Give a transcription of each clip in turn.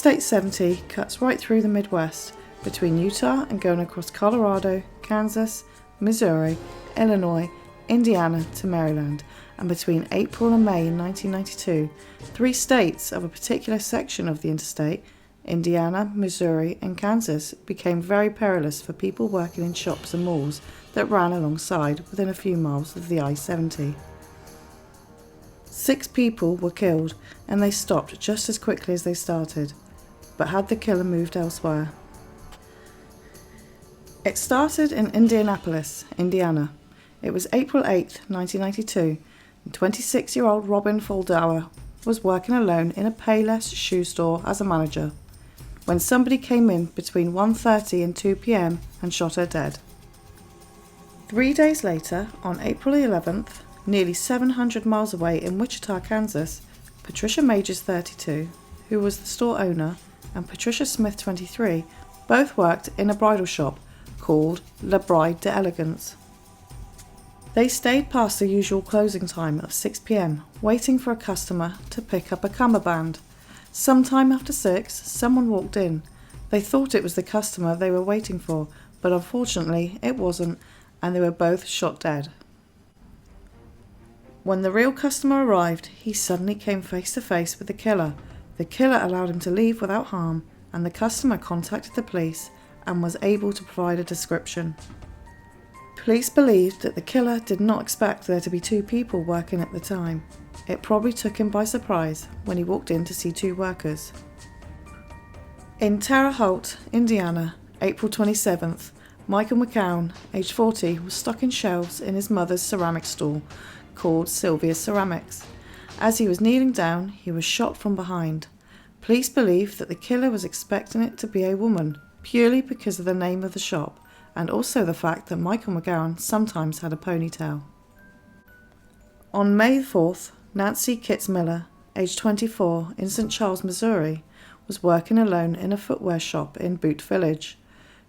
Interstate 70 cuts right through the Midwest, between Utah and going across Colorado, Kansas, Missouri, Illinois, Indiana to Maryland, and between April and May 1992, 3 states of a particular section of the interstate, Indiana, Missouri and Kansas, became very perilous for people working in shops and malls that ran alongside within a few miles of the I-70. 6 people were killed, and they stopped just as quickly as they started, but had the killer moved elsewhere. It started in Indianapolis, Indiana. It was April 8, 1992, and 26-year-old Robin Fuldauer was working alone in a Payless shoe store as a manager, when somebody came in between 1:30 and 2 p.m. and shot her dead. 3 days later, on April 11th, nearly 700 miles away in Wichita, Kansas, Patricia Majors, 32, who was the store owner, and Patricia Smith, 23, both worked in a bridal shop called La Bride d'Elegance. They stayed past the usual closing time of 6 p.m, waiting for a customer to pick up a cummerbund. Sometime after 6, someone walked in. They thought it was the customer they were waiting for, but unfortunately it wasn't, and they were both shot dead. When the real customer arrived, he suddenly came face to face with the killer. The killer allowed him to leave without harm, and the customer contacted the police and was able to provide a description. Police believed that the killer did not expect there to be 2 people working at the time. It probably took him by surprise when he walked in to see 2 workers. In Terre Haute, Indiana, April 27th, Michael Mccown, aged 40, was stocking shelves in his mother's ceramic store called Sylvia's Ceramics. As he was kneeling down, he was shot from behind. Police believe that the killer was expecting it to be a woman, purely because of the name of the shop, and also the fact that Michael Mccown sometimes had a ponytail. On May 4th, Nancy Kitts Miller, aged 24, in St. Charles, Missouri, was working alone in a footwear shop in Boot Village.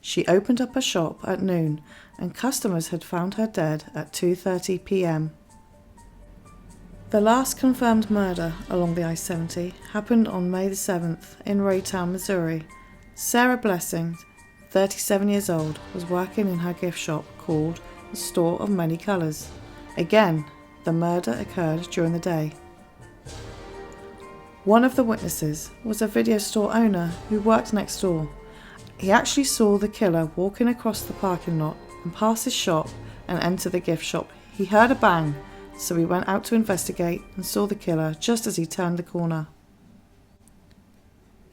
She opened up her shop at noon, and customers had found her dead at 2:30 p.m. The last confirmed murder along the I-70 happened on May 7th in Raytown, Missouri. Sarah Blessing, 37 years old, was working in her gift shop called the Store of Many Colours. Again, the murder occurred during the day. One of the witnesses was a video store owner who worked next door. He actually saw the killer walking across the parking lot and past his shop and enter the gift shop. He heard a bang, so he went out to investigate and saw the killer just as he turned the corner.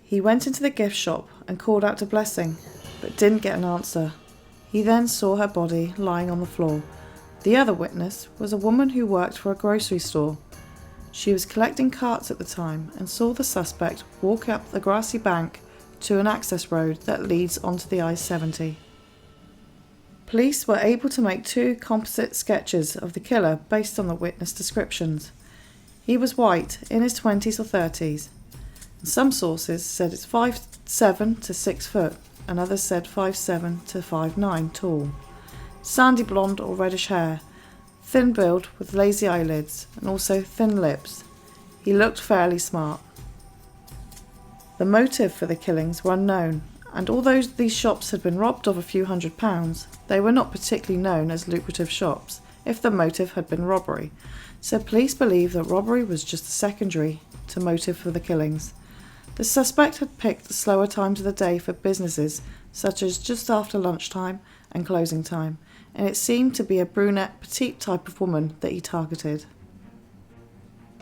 He went into the gift shop and called out to Blessing, but didn't get an answer. He then saw her body lying on the floor. The other witness was a woman who worked for a grocery store. She was collecting carts at the time and saw the suspect walk up the grassy bank to an access road that leads onto the I-70. Police were able to make 2 composite sketches of the killer based on the witness descriptions. He was white, in his 20s or 30s. Some sources said it's 5'7" to 6 foot, and others said 5'7" to 5'9" tall. Sandy blonde or reddish hair, thin build with lazy eyelids, and also thin lips. He looked fairly smart. The motive for the killings were unknown, and although these shops had been robbed of a few £100s, they were not particularly known as lucrative shops if the motive had been robbery, so police believe that robbery was just a secondary to motive for the killings. The suspect had picked the slower times of the day for businesses, such as just after lunchtime and closing time, and it seemed to be a brunette, petite type of woman that he targeted.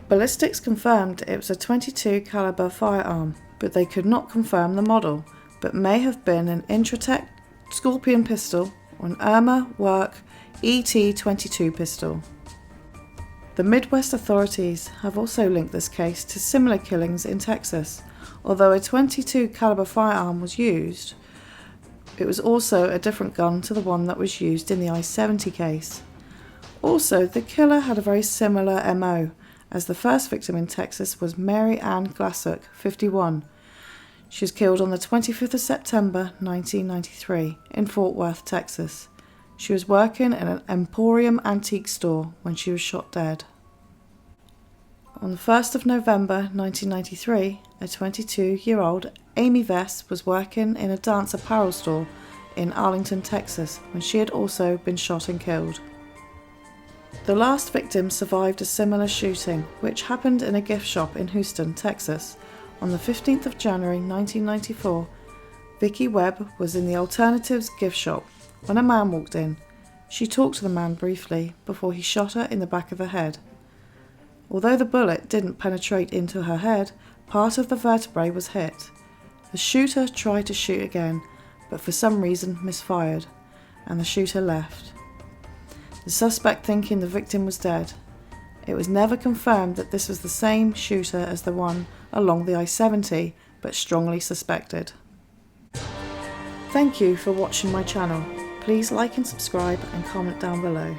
Ballistics confirmed it was a .22 caliber firearm, but they could not confirm the model, but may have been an Intratec Scorpion pistol or an Irma Work ET-22 pistol. The Midwest authorities have also linked this case to similar killings in Texas. Although a .22 caliber firearm was used, it was also a different gun to the one that was used in the I-70 case. Also, the killer had a very similar MO, as the first victim in Texas was Mary Ann Glassuk, 51. She was killed on the 25th of September 1993 in Fort Worth, Texas. She was working in an Emporium antique store when she was shot dead. On the 1st of November 1993, a 22-year-old Amy Vess was working in a dance apparel store in Arlington, Texas, when she had also been shot and killed. The last victim survived a similar shooting, which happened in a gift shop in Houston, Texas. On the 15th of January 1994, Vicki Webb was in the Alternatives gift shop when a man walked in. She talked to the man briefly before he shot her in the back of the head. Although the bullet didn't penetrate into her head, part of the vertebrae was hit. The shooter tried to shoot again, but for some reason misfired, and the shooter left. The suspect thinking the victim was dead. It was never confirmed that this was the same shooter as the one along the I-70, but strongly suspected. Thank you for watching my channel. Please like and subscribe and comment down below.